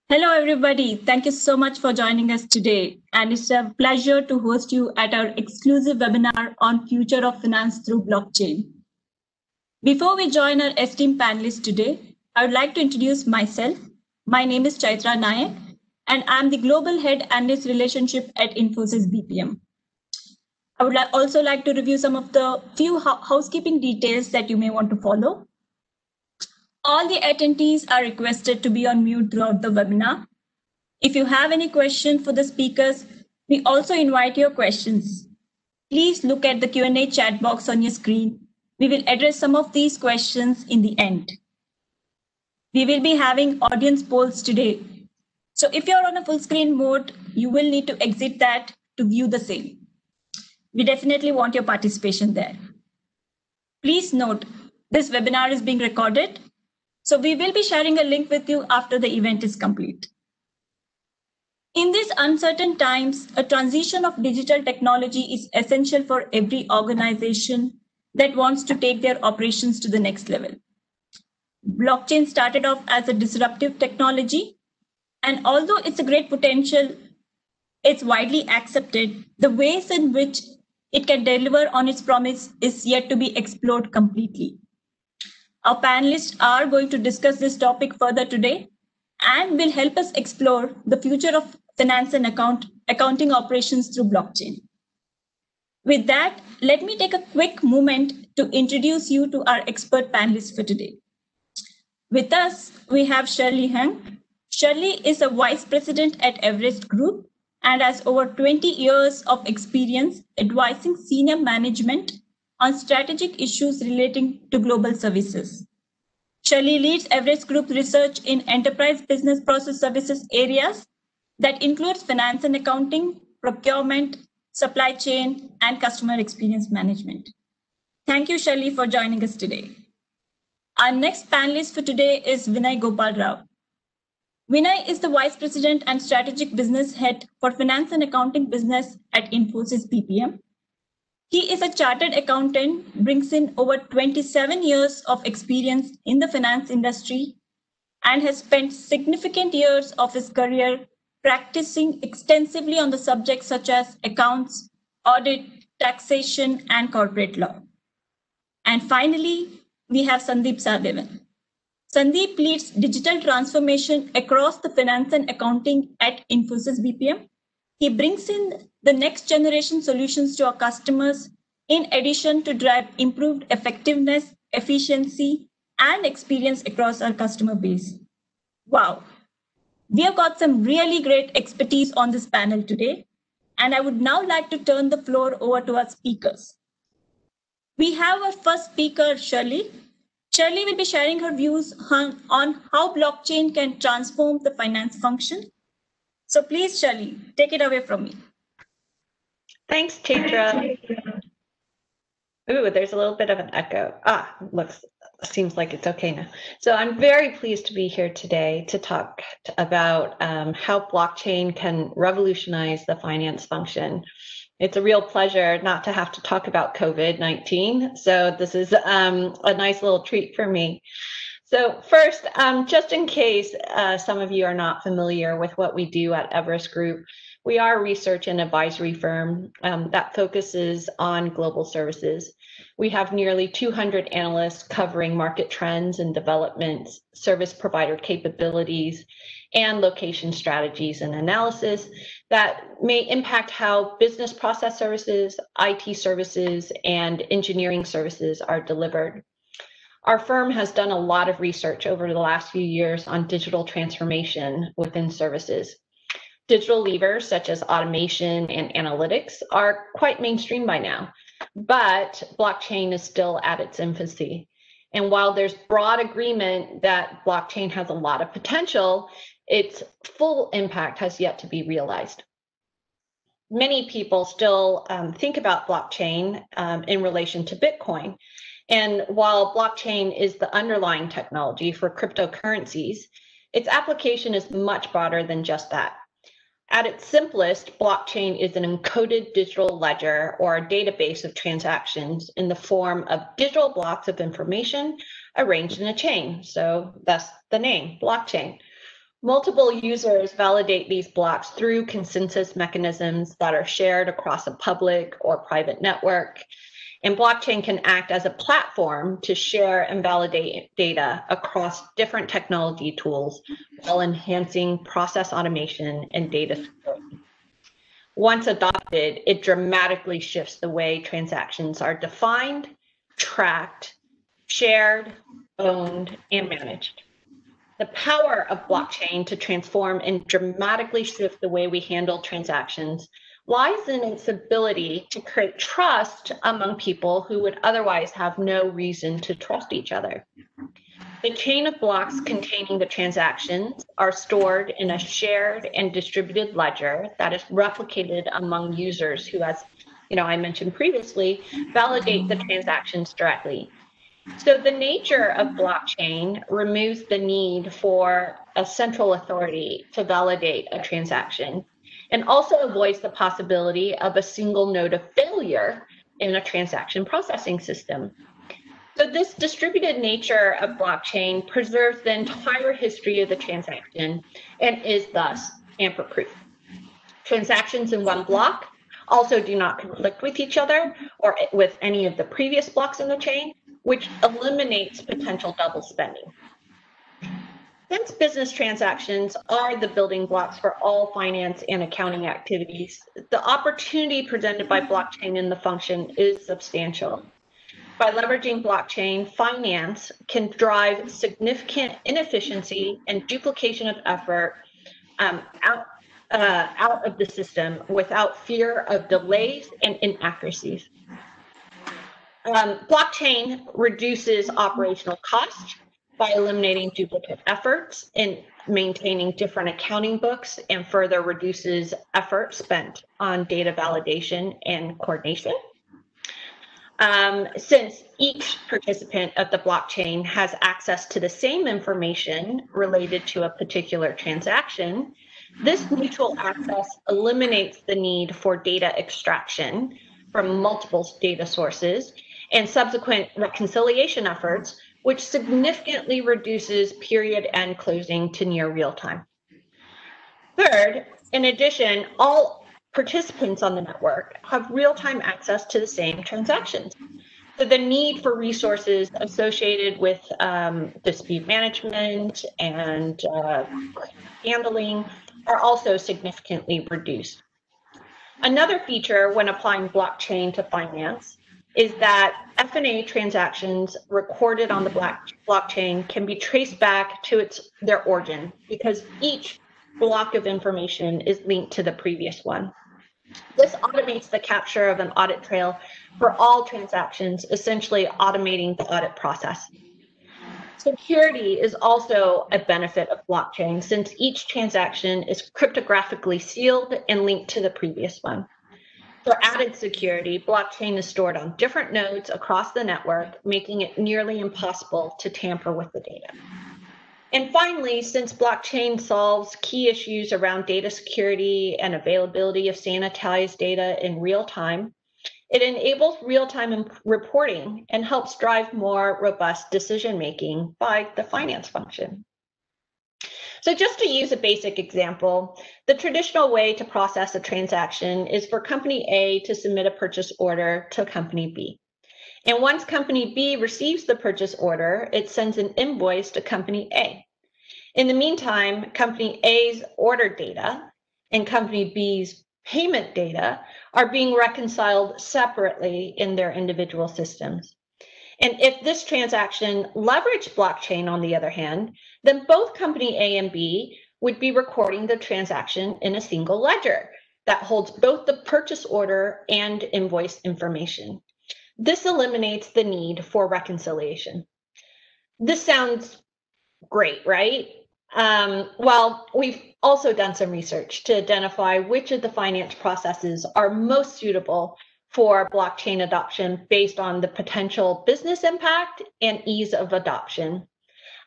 Hello, everybody. Thank you so much for joining us today. And it's a pleasure to host you at our exclusive webinar on Future of Finance through Blockchain. Before we join our esteemed panelists today, I would like to introduce myself. My name is Chaitra Nayak, and I'm the Global Head Analyst Relationship at Infosys BPM. I would also like to review some of the few housekeeping details that you may want to follow. All the attendees are requested to be on mute throughout the webinar. If you have any question for the speakers, we also invite your questions. Please look at the Q&A chat box on your screen. We will address some of these questions in the end. We will be having audience polls today. So if you're on a full screen mode, you will need to exit that to view the same. We definitely want your participation there. Please note, this webinar is being recorded, so we will be sharing a link with you after the event is complete. In these uncertain times, a transition of digital technology is essential for every organization that wants to take their operations to the next level. Blockchain started off as a disruptive technology, and although it's a great potential, it's widely accepted, the ways in which it can deliver on its promise is yet to be explored completely. Our panelists are going to discuss this topic further today and will help us explore the future of finance and accounting operations through blockchain. With that, let me take a quick moment to introduce you to our expert panelists for today. With us, we have Shirley Hung. Shirley is a vice president at Everest Group and has over 20 years of experience advising senior management on strategic issues relating to global services. Shirley leads Everest Group's research in enterprise business process services areas that includes finance and accounting, procurement, supply chain, and customer experience management. Thank you, Shirley, for joining us today. Our next panelist for today is Vinay Gopal Rao. Vinay is the Vice President and Strategic Business Head for Finance and Accounting Business at Infosys BPM. He is a chartered accountant, brings in over 27 years of experience in the finance industry, and has spent significant years of his career practicing extensively on the subjects such as accounts, audit, taxation, and corporate law. And finally, we have Sandeep Sahadevan. Sandeep leads digital transformation across the finance and accounting at Infosys BPM. He brings in the next generation solutions to our customers, in addition to drive improved effectiveness, efficiency, and experience across our customer base. Wow. We have got some really great expertise on this panel today, and I would now like to turn the floor over to our speakers. We have our first speaker, Shirley. Shirley will be sharing her views on how blockchain can transform the finance function. So please, Shirley, take it away from me. Thanks, Chaitra. Ooh, there's a little bit of an echo. Seems like it's okay now. So I'm very pleased to be here today to talk about how blockchain can revolutionize the finance function. It's a real pleasure not to have to talk about COVID-19. So this is a nice little treat for me. So first, just in case some of you are not familiar with what we do at Everest Group, we are a research and advisory firm that focuses on global services. We have nearly 200 analysts covering market trends and developments, service provider capabilities, and location strategies and analysis that may impact how business process services, IT services, and engineering services are delivered. Our firm has done a lot of research over the last few years on digital transformation within services. Digital levers such as automation and analytics are quite mainstream by now, but blockchain is still at its infancy. And while there's broad agreement that blockchain has a lot of potential, its full impact has yet to be realized. Many people still think about blockchain in relation to Bitcoin. And while blockchain is the underlying technology for cryptocurrencies, its application is much broader than just that. At its simplest, blockchain is an encoded digital ledger or a database of transactions in the form of digital blocks of information arranged in a chain. So that's the name, blockchain. Multiple users validate these blocks through consensus mechanisms that are shared across a public or private network. And blockchain can act as a platform to share and validate data across different technology tools while enhancing process automation and data security. Once adopted, it dramatically shifts the way transactions are defined, tracked, shared, owned, and managed. The power of blockchain to transform and dramatically shift the way we handle transactions lies in its ability to create trust among people who would otherwise have no reason to trust each other. The chain of blocks containing the transactions are stored in a shared and distributed ledger that is replicated among users who, as I mentioned previously, validate the transactions directly. So the nature of blockchain removes the need for a central authority to validate a transaction, and also avoids the possibility of a single node of failure in a transaction processing system. So this distributed nature of blockchain preserves the entire history of the transaction and is thus tamper-proof. Transactions in one block also do not conflict with each other or with any of the previous blocks in the chain, which eliminates potential double spending. Since business transactions are the building blocks for all finance and accounting activities, the opportunity presented by blockchain in the function is substantial. By leveraging blockchain, finance can drive significant inefficiency and duplication of effort out of the system without fear of delays and inaccuracies. Blockchain reduces operational cost by eliminating duplicate efforts in maintaining different accounting books, and further reduces effort spent on data validation and coordination. Since each participant of the blockchain has access to the same information related to a particular transaction, this mutual access eliminates the need for data extraction from multiple data sources and subsequent reconciliation efforts, which significantly reduces period end closing to near real time. Third, in addition, all participants on the network have real-time access to the same transactions. So the need for resources associated with dispute management and handling are also significantly reduced. Another feature when applying blockchain to finance is that F&A transactions recorded on the blockchain can be traced back to their origin, because each block of information is linked to the previous one. This automates the capture of an audit trail for all transactions, essentially automating the audit process. Security is also a benefit of blockchain, since each transaction is cryptographically sealed and linked to the previous one. For added security, blockchain is stored on different nodes across the network, making it nearly impossible to tamper with the data. And finally, since blockchain solves key issues around data security and availability of sanitized data in real time, it enables real-time reporting and helps drive more robust decision-making by the finance function. So just to use a basic example, the traditional way to process a transaction is for company A to submit a purchase order to company B. And once company B receives the purchase order, it sends an invoice to company A. In the meantime, company A's order data and company B's payment data are being reconciled separately in their individual systems. And if this transaction leveraged blockchain, on the other hand, then both company A and B would be recording the transaction in a single ledger that holds both the purchase order and invoice information. This eliminates the need for reconciliation. This sounds great, right? Well, we've also done some research to identify which of the finance processes are most suitable for blockchain adoption based on the potential business impact and ease of adoption.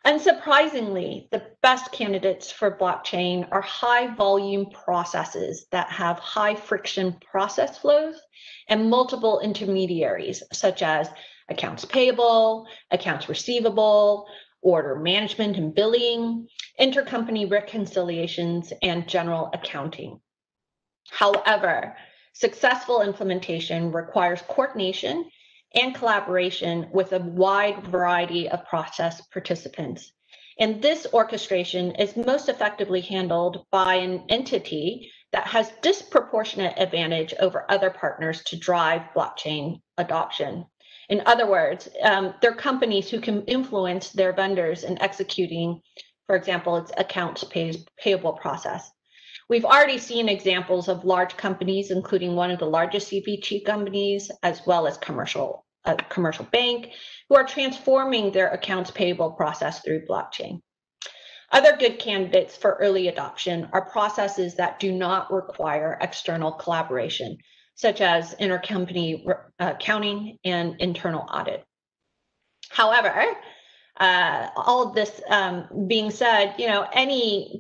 Unsurprisingly, the best candidates for blockchain are high volume processes that have high friction process flows and multiple intermediaries, such as accounts payable, accounts receivable, order management and billing, intercompany reconciliations, and general accounting. However, successful implementation requires coordination and collaboration with a wide variety of process participants. And this orchestration is most effectively handled by an entity that has disproportionate advantage over other partners to drive blockchain adoption. In other words, they're companies who can influence their vendors in executing, for example, its accounts payable process. We've already seen examples of large companies, including one of the largest CPG companies, as well as commercial bank, who are transforming their accounts payable process through blockchain. Other good candidates for early adoption are processes that do not require external collaboration, such as intercompany accounting and internal audit. However, all of this being said,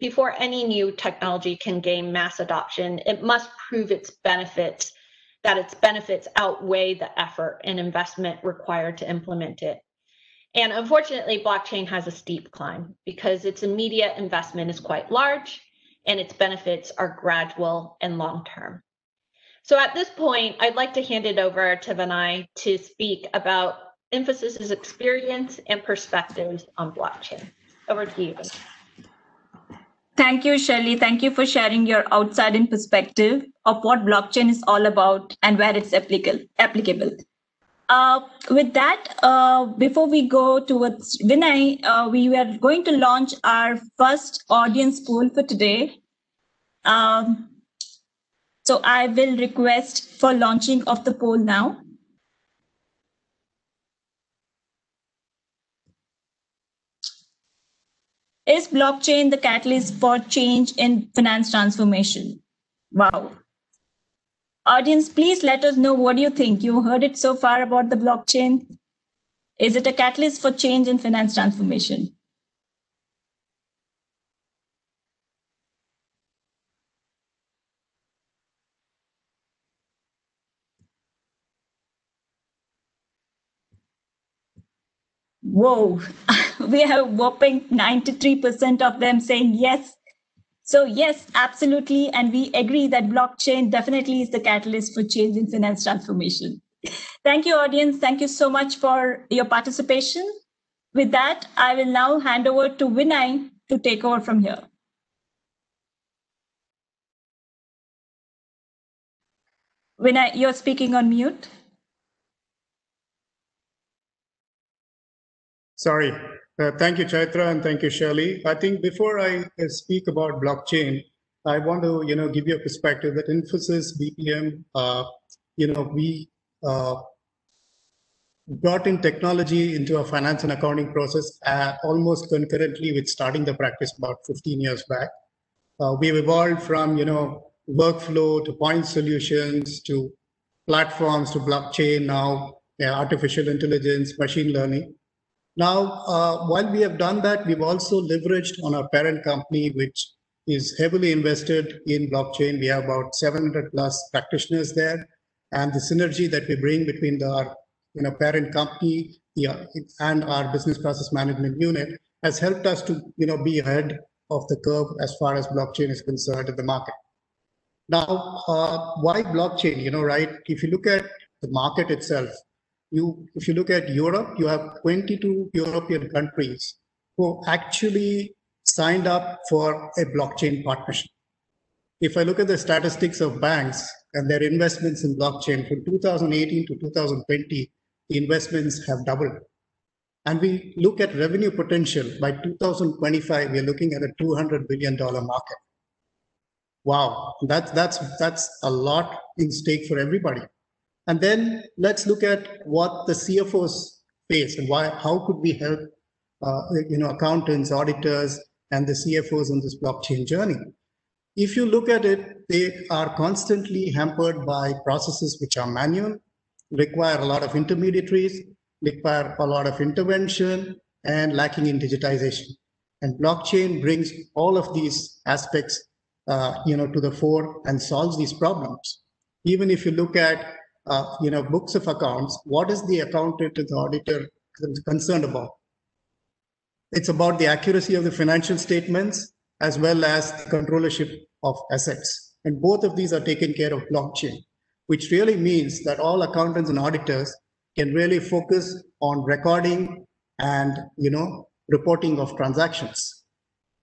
before any new technology can gain mass adoption, it must prove that its benefits outweigh the effort and investment required to implement it. And unfortunately, blockchain has a steep climb because its immediate investment is quite large and its benefits are gradual and long-term. So at this point, I'd like to hand it over to Vinay to speak about Infosys's experience and perspectives on blockchain. Over to you, Vinay. Thank you, Shelley. Thank you for sharing your outside-in perspective of what blockchain is all about and where it's applicable. With that, before we go towards Vinay, we are going to launch our first audience poll for today. So I will request for launching of the poll now. Is blockchain the catalyst for change in finance transformation? Wow. Audience, please let us know what you think. You heard it so far about the blockchain. Is it a catalyst for change in finance transformation? Whoa, we have a whopping 93% of them saying yes. So yes, absolutely. And we agree that blockchain definitely is the catalyst for change in finance transformation. Thank you, audience. Thank you so much for your participation. With that, I will now hand over to Vinay to take over from here. Vinay, you're speaking on mute. Sorry. Thank you, Chaitra, and thank you, Shirley. I think before I speak about blockchain, I want to, give you a perspective that Infosys BPM, we brought in technology into our finance and accounting process almost concurrently with starting the practice about 15 years back. We've evolved from, workflow to point solutions to platforms to blockchain now, artificial intelligence, machine learning. Now, while we have done that, we've also leveraged on our parent company, which is heavily invested in blockchain. We have about 700 plus practitioners there. And the synergy that we bring between our parent company and our business process management unit has helped us to be ahead of the curve as far as blockchain is concerned in the market. Now, why blockchain? Right? If you look at the market itself, if you look at Europe, you have 22 European countries who actually signed up for a blockchain partnership. If I look at the statistics of banks and their investments in blockchain from 2018 to 2020, the investments have doubled. And we look at revenue potential by 2025, we're looking at a $200 billion market. Wow, that's a lot in stake for everybody. And then let's look at what the CFOs face and how could we help accountants, auditors, and the CFOs on this blockchain journey. If you look at it, they are constantly hampered by processes which are manual, require a lot of intermediaries, require a lot of intervention, and lacking in digitization. And blockchain brings all of these aspects to the fore and solves these problems. Even if you look at books of accounts, what is the accountant and the auditor concerned about? It's about the accuracy of the financial statements as well as the controllership of assets. And both of these are taken care of blockchain, which really means that all accountants and auditors can really focus on recording and reporting of transactions,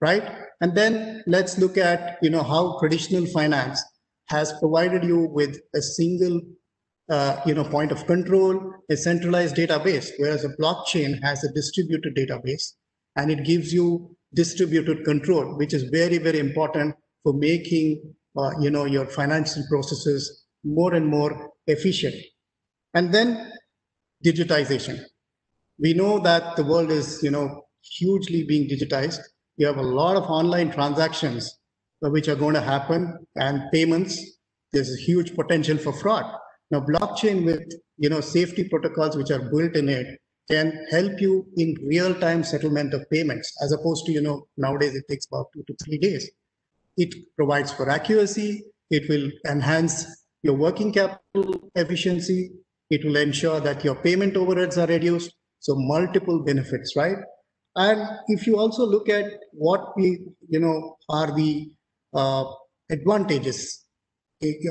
right? And then let's look at how traditional finance has provided you with a single point of control, a centralized database, whereas a blockchain has a distributed database, and it gives you distributed control, which is very, very important for making your financial processes more and more efficient. And then digitization. We know that the world is hugely being digitized. You have a lot of online transactions which are going to happen, and payments. There's a huge potential for fraud. Now, blockchain with safety protocols which are built in it can help you in real-time settlement of payments, as opposed to nowadays it takes about 2 to 3 days. It provides for accuracy. It will enhance your working capital efficiency. It will ensure that your payment overheads are reduced. So multiple benefits, right? And if you also look at what are the advantages,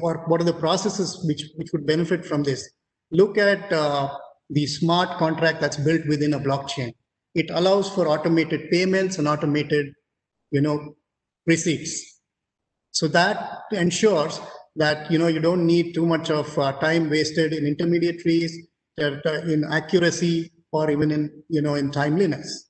or what are the processes which would benefit from this, look at the smart contract that's built within a blockchain. It allows for automated payments and automated receipts. So that ensures that you don't need too much of time wasted in intermediaries, in accuracy, or even in timeliness.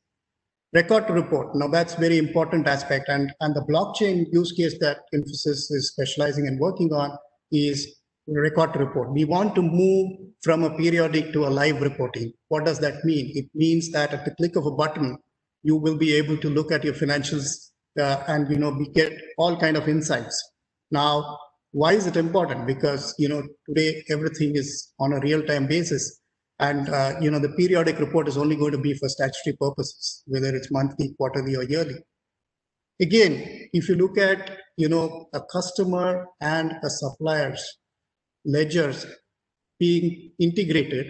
Record to report. Now that's very important aspect, and the blockchain use case that Infosys is specializing and working on is record to report. We want to move from a periodic to a live reporting. What does that mean? It means that at the click of a button, you will be able to look at your financials and we get all kind of insights. Now, why is it important? Because today everything is on a real-time basis. And the periodic report is only going to be for statutory purposes, whether it's monthly, quarterly, or yearly. Again, if you look at a customer and a supplier's ledgers being integrated,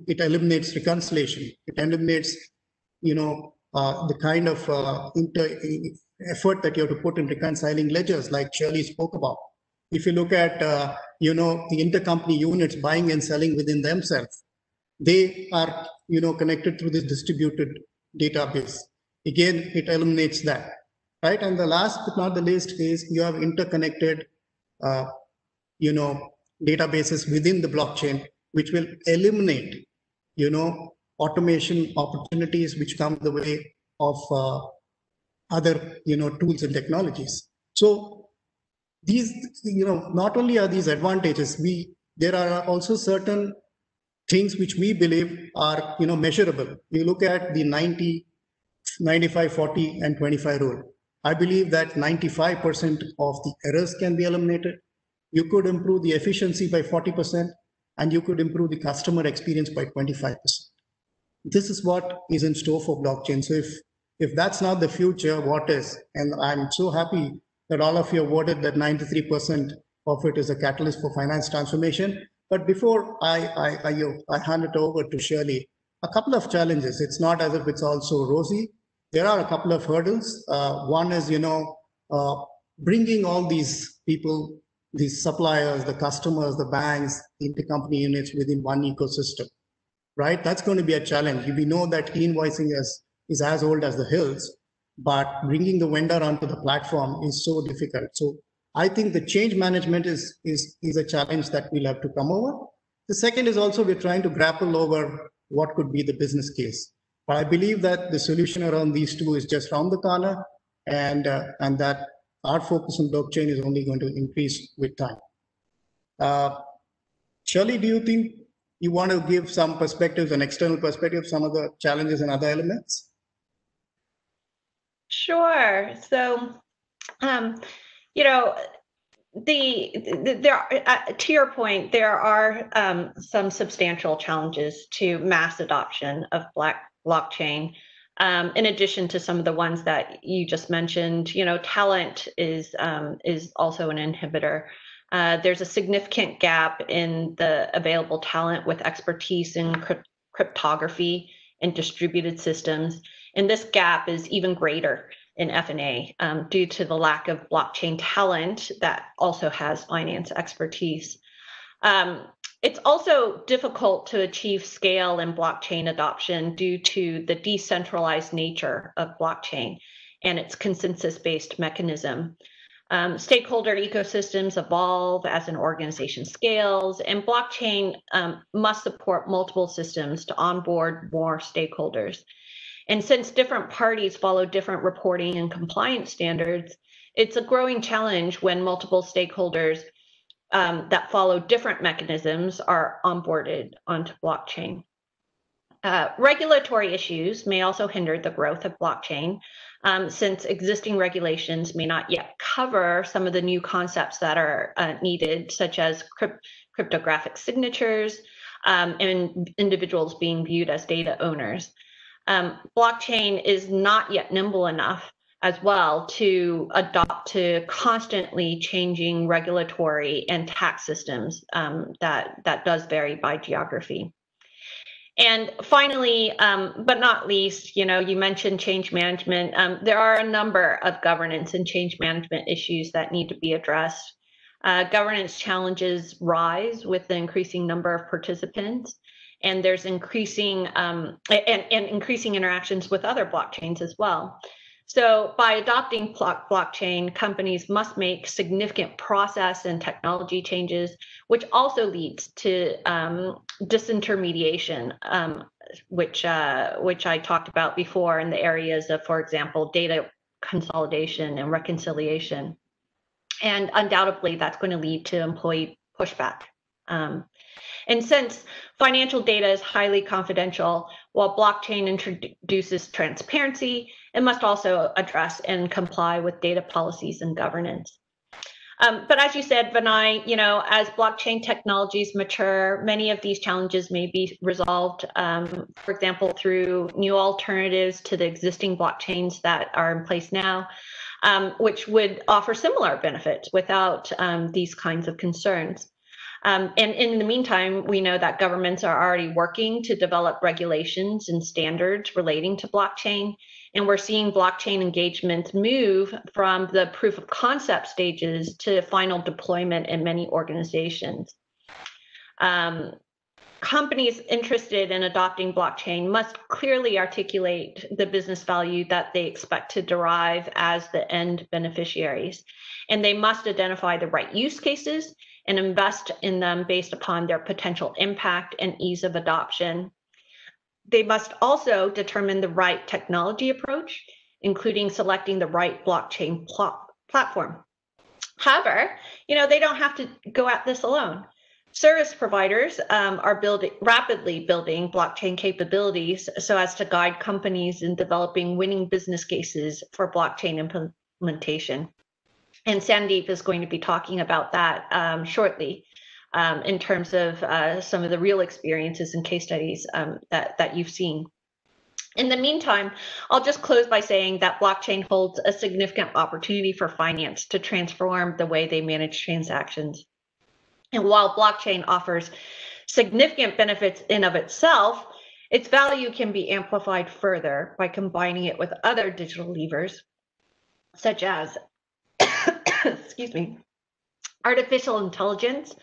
it eliminates reconciliation. It eliminates the kind of effort that you have to put in reconciling ledgers, like Shirley spoke about. If you look at the intercompany units buying and selling within themselves, they are connected through this distributed database. Again, it eliminates that, right? And the last but not the least is you have interconnected databases within the blockchain, which will eliminate automation opportunities which come the way of other tools and technologies. So these not only are these advantages, there are also certain things which we believe are measurable. You look at the 90, 95, 40, and 25 rule. I believe that 95% of the errors can be eliminated. You could improve the efficiency by 40%, and you could improve the customer experience by 25%. This is what is in store for blockchain. So if that's not the future, what is? And I'm so happy that all of you have voted that 93% of it is a catalyst for finance transformation. But before I hand it over to Shirley, a couple of challenges. It's not as if it's also rosy. There are a couple of hurdles. One is, bringing all these people, these suppliers, the customers, the banks, intercompany units within one ecosystem, right? That's going to be a challenge. We know that e-invoicing is as old as the hills, but bringing the vendor onto the platform is so difficult. So I think the change management is a challenge that we'll have to come over. The second is also we're trying to grapple over what could be the business case. But I believe that the solution around these two is just around the corner, and that our focus on blockchain is only going to increase with time. Shirley, do you think you want to give some perspectives, an external perspective, some of the challenges and other elements? Sure. So, to your point, there are some substantial challenges to mass adoption of blockchain. In addition to some of the ones that you just mentioned, talent is also an inhibitor. There's a significant gap in the available talent with expertise in cryptography and distributed systems. And this gap is even greater in F&A due to the lack of blockchain talent that also has finance expertise. It's also difficult to achieve scale in blockchain adoption due to the decentralized nature of blockchain and its consensus-based mechanism. Stakeholder ecosystems evolve as an organization scales, and blockchain must support multiple systems to onboard more stakeholders. And since different parties follow different reporting and compliance standards, it's a growing challenge when multiple stakeholders that follow different mechanisms are onboarded onto blockchain. Regulatory issues may also hinder the growth of blockchain, since existing regulations may not yet cover some of the new concepts that are needed, such as cryptographic signatures and individuals being viewed as data owners. Blockchain is not yet nimble enough as well to adopt to constantly changing regulatory and tax systems that does vary by geography. And finally, but not least, you mentioned change management. There are a number of governance and change management issues that need to be addressed. Governance challenges rise with the increasing number of participants, and there's increasing increasing interactions with other blockchains as well. So by adopting blockchain, companies must make significant process and technology changes, which also leads to disintermediation, which I talked about before in the areas of, for example, data consolidation and reconciliation. And undoubtedly, that's going to lead to employee pushback. And since financial data is highly confidential, while blockchain introduces transparency, it must also address and comply with data policies and governance. But as you said, Vinay, as blockchain technologies mature, many of these challenges may be resolved, for example, through new alternatives to the existing blockchains that are in place now, which would offer similar benefits without these kinds of concerns. And in the meantime, we know that governments are already working to develop regulations and standards relating to blockchain. And we're seeing blockchain engagement move from the proof of concept stages to final deployment in many organizations. Companies interested in adopting blockchain must clearly articulate the business value that they expect to derive as the end beneficiaries. And they must identify the right use cases and invest in them based upon their potential impact and ease of adoption. They must also determine the right technology approach, including selecting the right blockchain platform. However, they don't have to go at this alone. Service providers are rapidly building blockchain capabilities so as to guide companies in developing winning business cases for blockchain implementation. And Sandeep is going to be talking about that shortly in terms of some of the real experiences and case studies that you've seen. In the meantime, I'll just close by saying that blockchain holds a significant opportunity for finance to transform the way they manage transactions. And while blockchain offers significant benefits in of itself, its value can be amplified further by combining it with other digital levers, such as excuse me, artificial intelligence,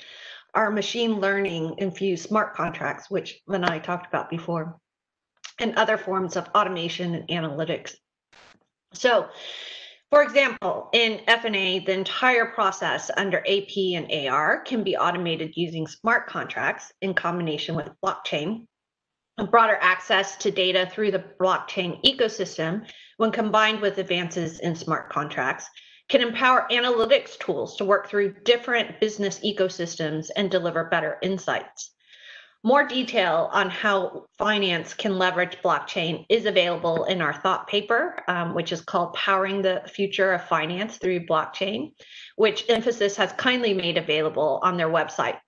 our machine learning infused smart contracts, which Vinay talked about before, and other forms of automation and analytics. So, for example, in F&A, the entire process under AP and AR can be automated using smart contracts in combination with blockchain. Broader access to data through the blockchain ecosystem, when combined with advances in smart contracts, can empower analytics tools to work through different business ecosystems and deliver better insights. More detail on how finance can leverage blockchain is available in our thought paper, which is called Powering the Future of Finance Through Blockchain, which Infosys has kindly made available on their website.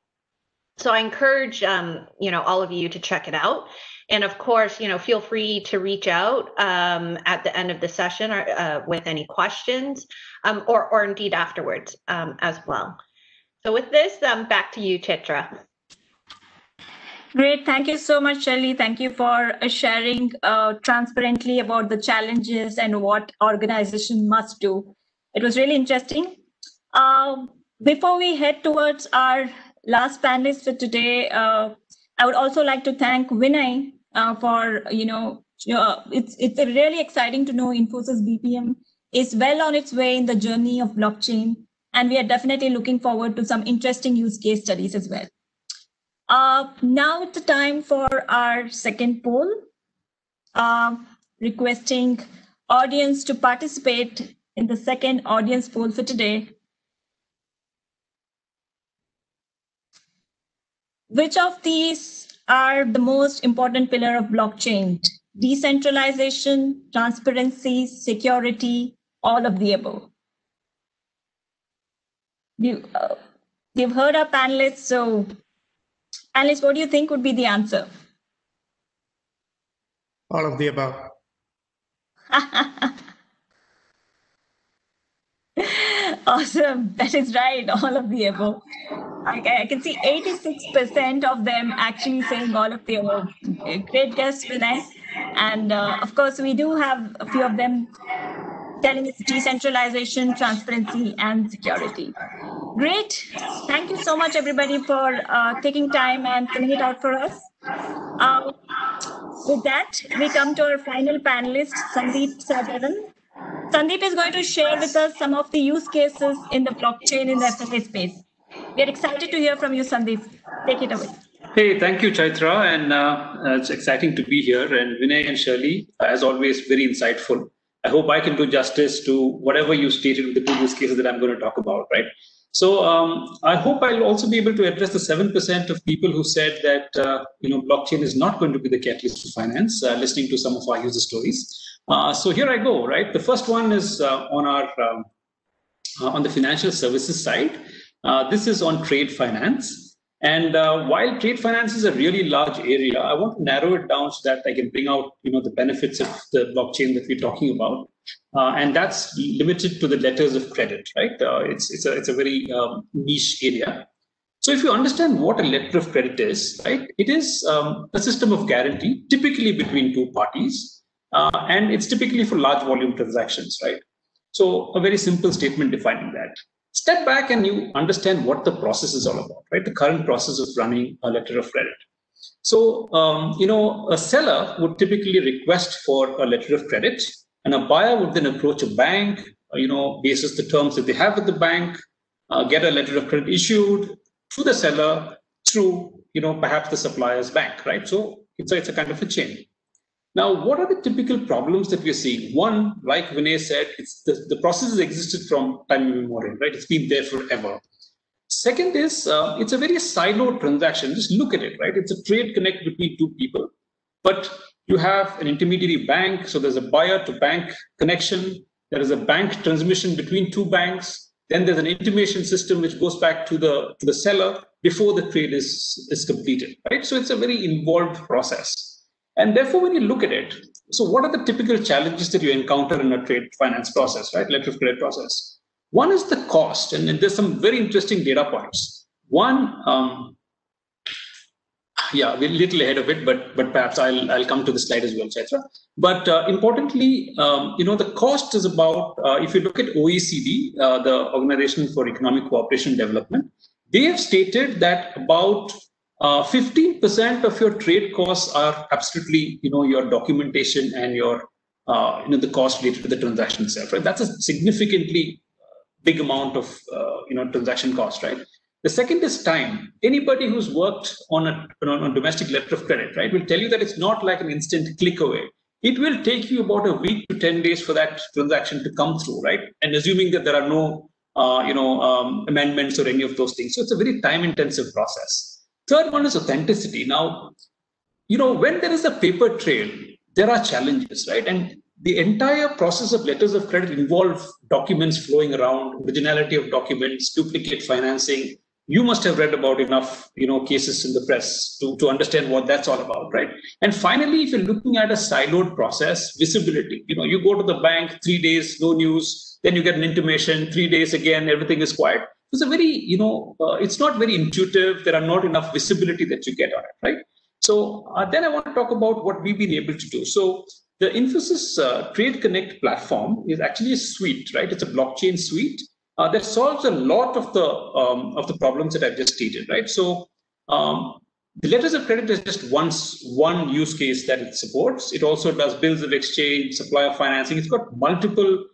So I encourage all of you to check it out. And of course, feel free to reach out at the end of the session or with any questions or indeed afterwards as well. So with this, back to you, Chitra. Great. Thank you so much, Shelley. Thank you for sharing transparently about the challenges and what organization must do. It was really interesting. Before we head towards our last panelist for today, I would also like to thank Vinay for, it's really exciting to know Infosys BPM is well on its way in the journey of blockchain. And we are definitely looking forward to some interesting use case studies as well. Now it's the time for our second poll, requesting audience to participate in the second audience poll for today. Which of these are the most important pillar of blockchain? Decentralization, transparency, security, all of the above. You've heard our panelists, so panelists, what do you think would be the answer? All of the above. Awesome. That is right. All of the above. I can see 86% of them actually saying all of the above. Great guess, Vinay. And of course, we do have a few of them telling us decentralization, transparency, and security. Great. Thank you so much, everybody, for taking time and filling it out for us. With that, we come to our final panelist, Sandeep Sajavan. Sandeep is going to share with us some of the use cases in the blockchain in the FSA space. We are excited to hear from you, Sandeep. Take it away. Hey, thank you, Chaitra. And it's exciting to be here. And Vinay and Shirley, as always, very insightful. I hope I can do justice to whatever you stated with the two use cases that I'm going to talk about, right? So I hope I'll also be able to address the 7% of people who said that blockchain is not going to be the catalyst for finance, listening to some of our user stories. So here I go, right? The first one is on the financial services side. This is on trade finance. And while trade finance is a really large area, I want to narrow it down so that I can bring out, the benefits of the blockchain that we're talking about. And that's limited to the letters of credit, right? It's a very niche area. So if you understand what a letter of credit is, right, it is a system of guarantee, typically between two parties, and it's typically for large volume transactions, right? So a very simple statement defining that. Step back and you understand what the process is all about, right? The current process of running a letter of credit. So, a seller would typically request for a letter of credit, and a buyer would then approach a bank, basis the terms that they have with the bank, get a letter of credit issued to the seller through, perhaps the supplier's bank, right? So it's a kind of a chain. Now, what are the typical problems that we're seeing? One, like Vinay said, it's the process has existed from time immemorial, right? It's been there forever. Second is, it's a very siloed transaction. Just look at it, right? It's a trade connect between two people, but you have an intermediary bank. So there's a buyer to bank connection. There is a bank transmission between two banks. Then there's an intimation system which goes back to the seller before the trade is completed, right? So it's a very involved process. And therefore, when you look at it, so what are the typical challenges that you encounter in a trade finance process, right? Letter of credit process. One is the cost, and there's some very interesting data points. One, we're a little ahead of it, but perhaps I'll come to the slide as well, Chaitra. But importantly, the cost is about, if you look at OECD, the Organization for Economic Cooperation and Development, they have stated that about 15% of your trade costs are absolutely, your documentation and your, the cost related to the transaction itself, right? That's a significantly big amount of, transaction cost, right? The second is time. Anybody who's worked on a domestic letter of credit, right, will tell you that it's not like an instant click away. It will take you about a week to 10 days for that transaction to come through, right? And assuming that there are no, amendments or any of those things. So it's a very time-intensive process. Third one is authenticity. Now, when there is a paper trail, there are challenges, right? And the entire process of letters of credit involve documents flowing around, originality of documents, duplicate financing. You must have read about enough, cases in the press to understand what that's all about, right? And finally, if you're looking at a siloed process, visibility, you go to the bank, 3 days, no news, then you get an intimation, 3 days again, everything is quiet. It's a very, it's not very intuitive. There are not enough visibility that you get on it, right? So then I want to talk about what we've been able to do. So the Infosys Trade Connect platform is actually a suite, right? It's a blockchain suite that solves a lot of the problems that I've just stated, right? So the letters of credit is just one use case that it supports. It also does bills of exchange, supplier financing. It's got multiple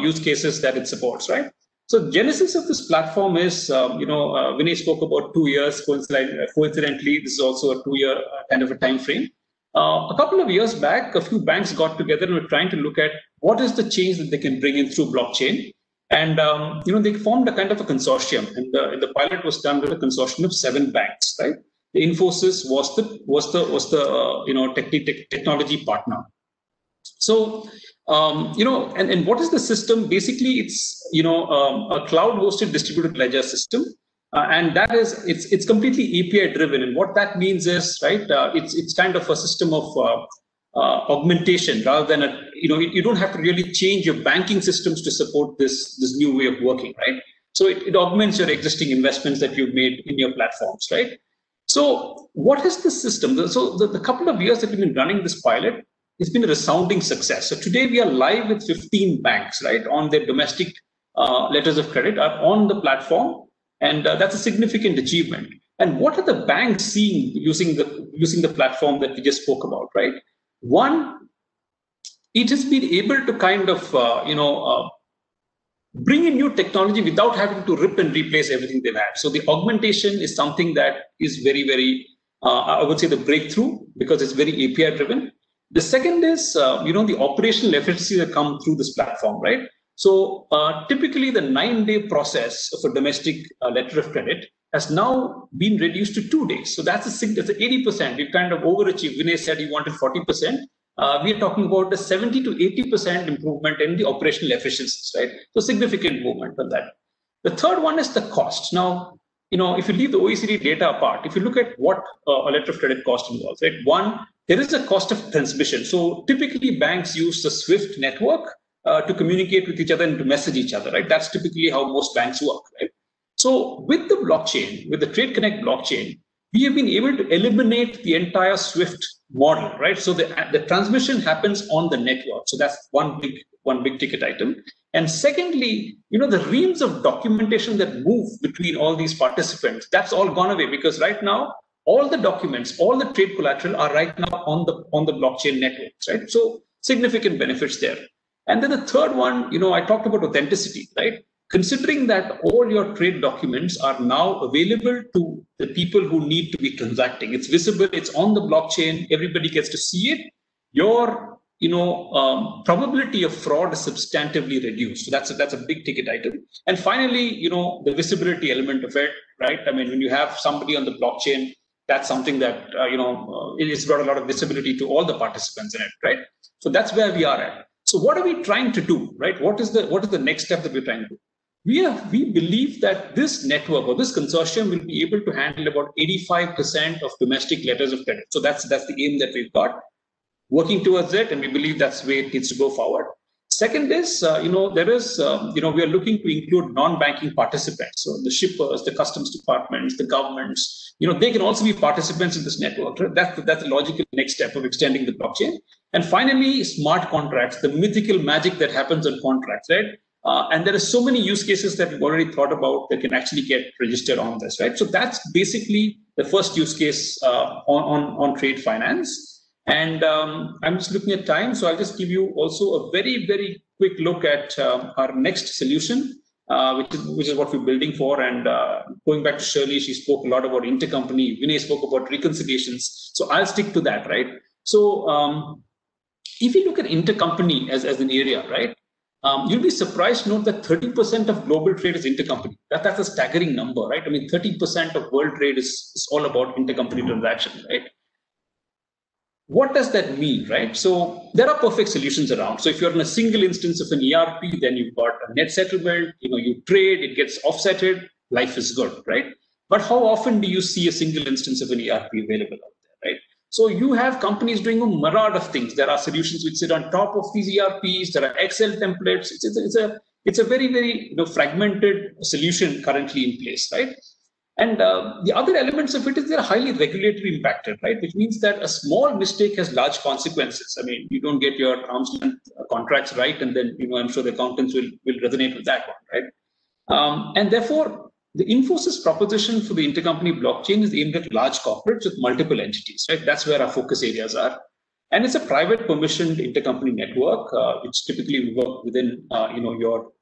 use cases that it supports, right? So genesis of this platform is, Vinay spoke about 2 years. Coincidentally, this is also a 2-year kind of a time frame. A couple of years back, a few banks got together and were trying to look at what is the change that they can bring in through blockchain. And they formed a kind of a consortium, and the pilot was done with a consortium of 7 banks. Right, the Infosys was the technology partner. So and what is the system? Basically, it's a cloud-hosted distributed ledger system, and that is it's completely API driven. And what that means is, right, it's kind of a system of augmentation rather than you don't have to really change your banking systems to support this new way of working, right? So it augments your existing investments that you've made in your platforms, right? So what is the system? So the couple of years that we've been running this pilot, it's been a resounding success. So today we are live with 15 banks, right, on their domestic letters of credit are on the platform, and that's a significant achievement. And what are the banks seeing using the platform that we just spoke about, right? One, it has been able to kind of bring in new technology without having to rip and replace everything they've had. So the augmentation is something that is very, very, I would say, the breakthrough, because it's very API driven. The second is, the operational efficiency that come through this platform, right? So typically the 9-day process of a domestic letter of credit has now been reduced to 2 days. So that's 80%. We've kind of overachieved. Vinay said he wanted 40%. We are talking about a 70 to 80% improvement in the operational efficiencies, right? So significant movement on that. The third one is the cost. Now, if you leave the OECD data apart, if you look at what a letter of credit cost involves, right? One, there is a cost of transmission. So typically banks use the SWIFT network to communicate with each other and to message each other, right? That's typically how most banks work, right? So with the blockchain, with the Trade Connect blockchain, we have been able to eliminate the entire SWIFT model, right? So the transmission happens on the network. So that's one big ticket item. And secondly, the reams of documentation that move between all these participants, that's all gone away, because right now, all the documents, all the trade collateral are right now on the blockchain networks, right? So significant benefits there. And then the third one, I talked about authenticity, right? Considering that all your trade documents are now available to the people who need to be transacting, it's visible, it's on the blockchain, everybody gets to see it, your probability of fraud is substantively reduced. So that's a big ticket item. And finally, the visibility element of it, right? I mean, when you have somebody on the blockchain, that's something that it's brought a lot of visibility to all the participants in it, right? So that's where we are at. So what are we trying to do, right? What is the next step that we're trying to do? We believe that this network or this consortium will be able to handle about 85% of domestic letters of credit. So that's the aim that we've got, working towards it, and we believe that's the way it needs to go forward. Second is, we are looking to include non-banking participants. So the shippers, the customs departments, the governments, they can also be participants in this network. Right? That's the logical next step of extending the blockchain. And finally, smart contracts, the mythical magic that happens on contracts, right? And there are so many use cases that we've already thought about that can actually get registered on this, right? So that's basically the first use case on trade finance. And I'm just looking at time, so I'll just give you also a very, very quick look at our next solution, which is what we're building for. And going back to Shirley, she spoke a lot about intercompany. Vinay spoke about reconciliations. So I'll stick to that, right? So if you look at intercompany as an area, right, you'll be surprised to note that 30% of global trade is intercompany. That's a staggering number, right? I mean, 30% of world trade is all about intercompany transactions, right? What does that mean, right? So there are perfect solutions around. So if you're in a single instance of an ERP, then you've got a net settlement, you trade, it gets offsetted, life is good, right? But how often do you see a single instance of an ERP available out there, right? So you have companies doing a myriad of things. There are solutions which sit on top of these ERPs. There are Excel templates. It's a very, very fragmented solution currently in place, right? And the other elements of it is they're highly regulatory impacted, right? Which means that a small mistake has large consequences. I mean, you don't get your arm's length contracts right, and then I'm sure the accountants will resonate with that one, right? And therefore, the Infosys proposition for the intercompany blockchain is aimed at large corporates with multiple entities, right? That's where our focus areas are. And it's a private permissioned intercompany network, which typically will work within your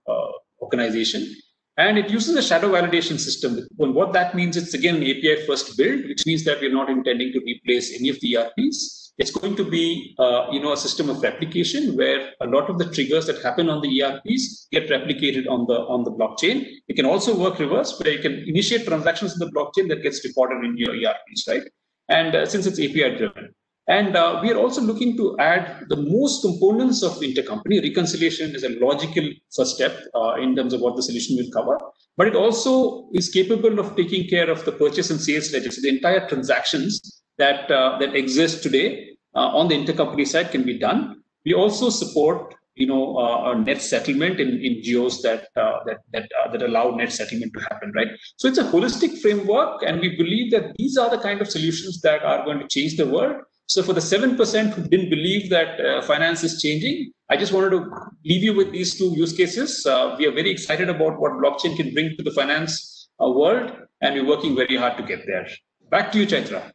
organization. And it uses a shadow validation system. Well, what that means, it's again an API first build, which means that we're not intending to replace any of the ERPs. It's going to be a system of replication where a lot of the triggers that happen on the ERPs get replicated on the blockchain. It can also work reverse, where you can initiate transactions in the blockchain that gets recorded in your ERPs, right? And since it's API driven. And we are also looking to add the most components of intercompany. Reconciliation is a logical first step in terms of what the solution will cover. But it also is capable of taking care of the purchase and sales ledger. So the entire transactions that exist today on the intercompany side can be done. We also support a net settlement in geos that allow net settlement to happen, right? So it's a holistic framework, and we believe that these are the kind of solutions that are going to change the world. So for the 7% who didn't believe that finance is changing, I just wanted to leave you with these two use cases. We are very excited about what blockchain can bring to the finance world, and we're working very hard to get there. Back to you, Chaitra.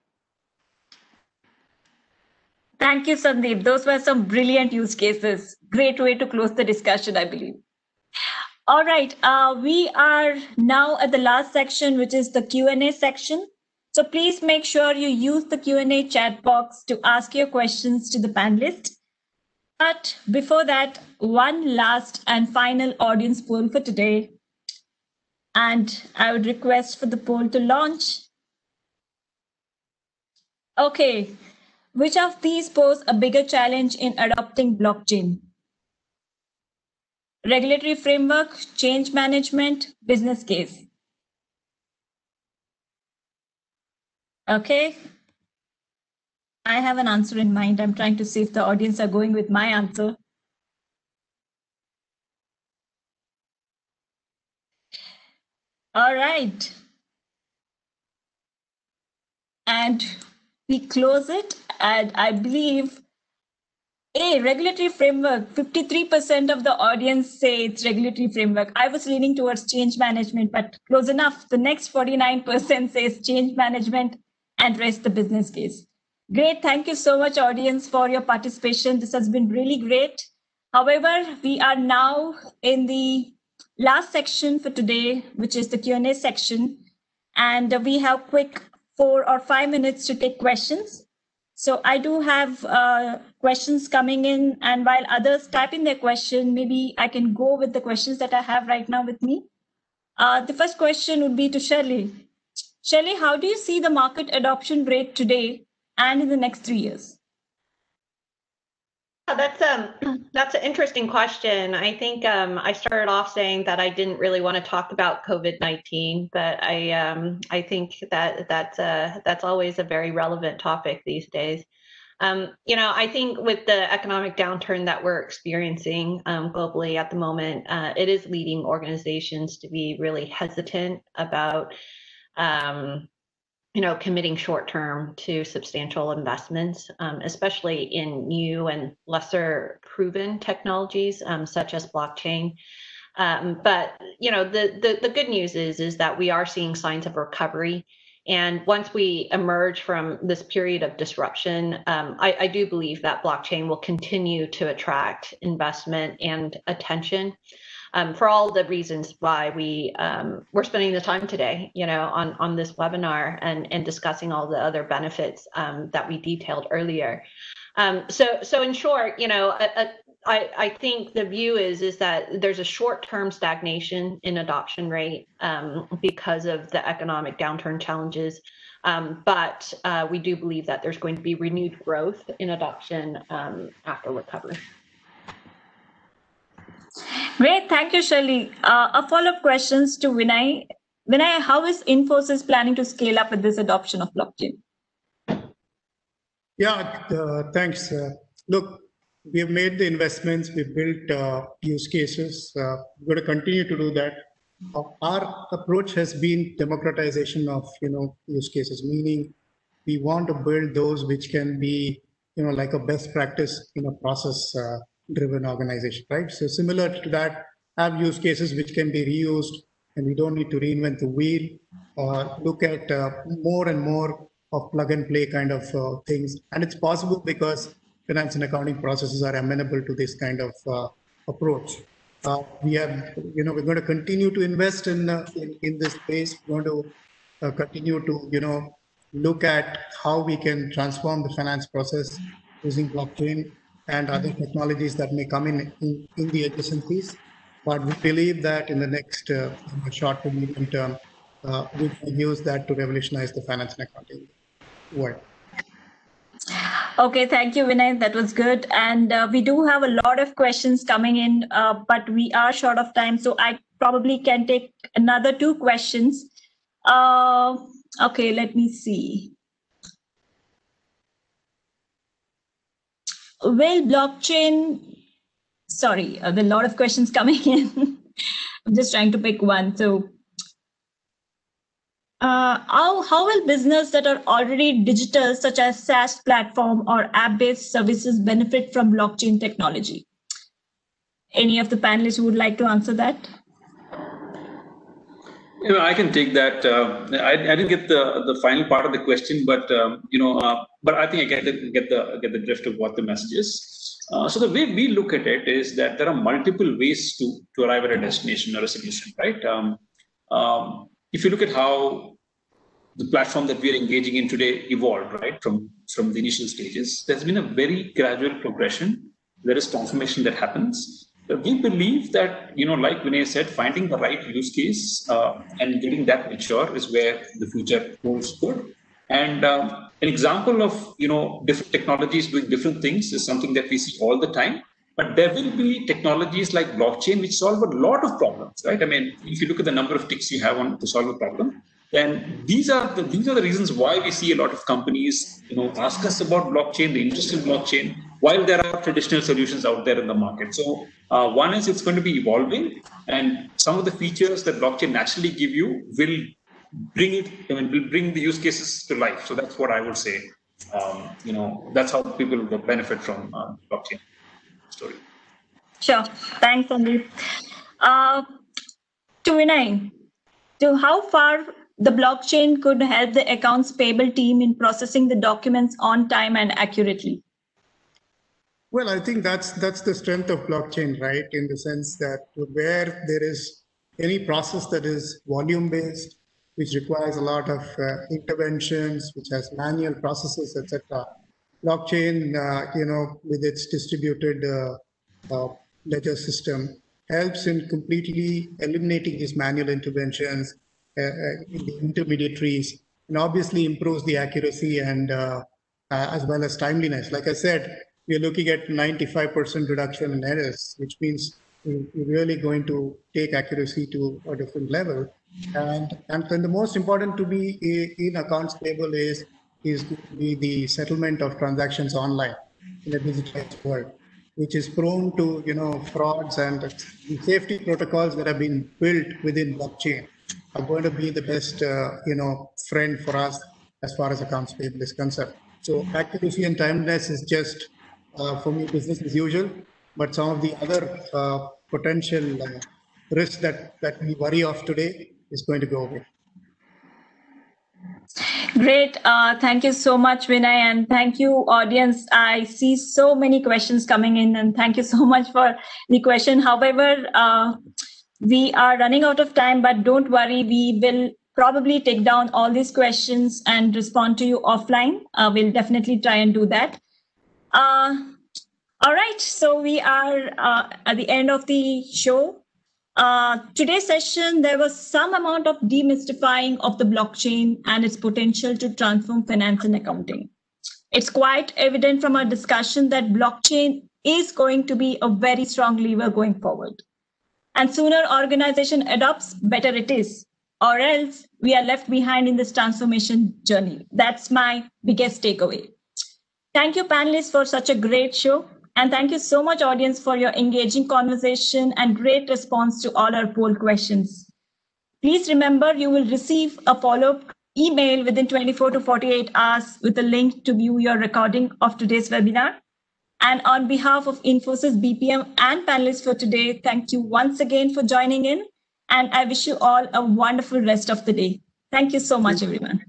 Thank you, Sandeep. Those were some brilliant use cases. Great way to close the discussion, I believe. All right, we are now at the last section, which is the Q&A section. So please make sure you use the Q&A chat box to ask your questions to the panelists. But before that, one last and final audience poll for today. And I would request for the poll to launch. Okay, which of these pose a bigger challenge in adopting blockchain? Regulatory framework, change management, business case. Okay. I have an answer in mind. I'm trying to see if the audience are going with my answer. All right. And we close it. And I believe regulatory framework, 53% of the audience say it's regulatory framework. I was leaning towards change management, but close enough. The next 49% says change management and rest the business case. Great. Thank you so much, audience, for your participation. This has been really great. However, we are now in the last section for today, which is the Q&A section. And we have quick 4 or 5 minutes to take questions. So I do have questions coming in, and while others type in their question, maybe I can go with the questions that I have right now with me. The first question would be to Shirley. Shirley, how do you see the market adoption rate today and in the next 3 years? That's an interesting question. I think I started off saying that I didn't really want to talk about COVID-19, but I think that's always a very relevant topic these days. I think with the economic downturn that we're experiencing globally at the moment, it is leading organizations to be really hesitant about committing short-term to substantial investments, especially in new and lesser proven technologies, such as blockchain. But the good news is that we are seeing signs of recovery. And once we emerge from this period of disruption, I do believe that blockchain will continue to attract investment and attention. For all the reasons why we're spending the time today, on this webinar and discussing all the other benefits that we detailed earlier. So in short, I think the view is that there's a short-term stagnation in adoption rate because of the economic downturn challenges. But we do believe that there's going to be renewed growth in adoption after recovery. Great, thank you, Shirley. A follow-up questions to Vinay. Vinay, how is Infosys planning to scale up with this adoption of blockchain? Yeah, thanks. Look, we have made the investments, we've built use cases. We're going to continue to do that. Our approach has been democratization of use cases, meaning we want to build those which can be like a best practice in a process driven organization, right? So similar to that, have use cases which can be reused, and we don't need to reinvent the wheel. Look at more and more of plug and play kind of things, and it's possible because finance and accounting processes are amenable to this kind of approach. We're going to continue to invest in this space. We're going to continue to look at how we can transform the finance process using blockchain and other technologies that may come in the adjacencies. But we believe that in the next short to medium term, we can use that to revolutionize the finance and accounting world. Okay, thank you, Vinay. That was good. And we do have a lot of questions coming in, but we are short of time. So I probably can take another 2 questions. Okay, let me see. Will blockchain, sorry, there are a lot of questions coming in. I'm just trying to pick one. So how will business that are already digital, such as SaaS platform or app-based services, benefit from blockchain technology? Any of the panelists who would like to answer that? I can take that. I didn't get the final part of the question, but but I think I get the drift of what the message is. So the way we look at it is that there are multiple ways to arrive at a destination or a solution, right? If you look at how the platform that we are engaging in today evolved, right, from the initial stages, there's been a very gradual progression. There is transformation that happens. We believe that, like Vinay said, finding the right use case and getting that mature is where the future moves good. And an example of, different technologies doing different things is something that we see all the time. But there will be technologies like blockchain which solve a lot of problems, right? I mean, if you look at the number of ticks you have on to solve a problem, then these are the reasons why we see a lot of companies, ask us about blockchain, the interest in blockchain, while there are traditional solutions out there in the market. So one is it's going to be evolving, and some of the features that blockchain naturally give you will bring the use cases to life. So that's what I would say. That's how people will benefit from blockchain story. Sure. Thanks, Sandeep. To Vinay, to how far the blockchain could help the accounts payable team in processing the documents on time and accurately? Well, I think that's the strength of blockchain, right? In the sense that where there is any process that is volume-based, which requires a lot of interventions, which has manual processes, etc. Blockchain, with its distributed ledger system, helps in completely eliminating these manual interventions, in the intermediaries, and obviously improves the accuracy and as well as timeliness. Like I said, we're looking at 95% reduction in errors, which means we're really going to take accuracy to a different level. And then the most important to be in accounts payable is going to be the settlement of transactions online in a digitized world, which is prone to frauds, and the safety protocols that have been built within blockchain are going to be the best friend for us as far as accounts payable is concerned. So accuracy and timeliness is just for me business as usual, but some of the other potential risks that we worry of today is going to go away. Great. Thank you so much, Vinay, and thank you, audience. I see so many questions coming in, and thank you so much for the question. However, we are running out of time, but don't worry, we will probably take down all these questions and respond to you offline. We'll definitely try and do that. All right, so we are at the end of the show. Today's session, there was some amount of demystifying of the blockchain and its potential to transform finance and accounting. It's quite evident from our discussion that blockchain is going to be a very strong lever going forward. And sooner organization adopts, better it is, or else we are left behind in this transformation journey. That's my biggest takeaway. Thank you, panelists, for such a great show. And thank you so much, audience, for your engaging conversation and great response to all our poll questions. Please remember you will receive a follow-up email within 24 to 48 hours with a link to view your recording of today's webinar. And on behalf of Infosys BPM and panelists for today, thank you once again for joining in. And I wish you all a wonderful rest of the day. Thank you so much, everyone.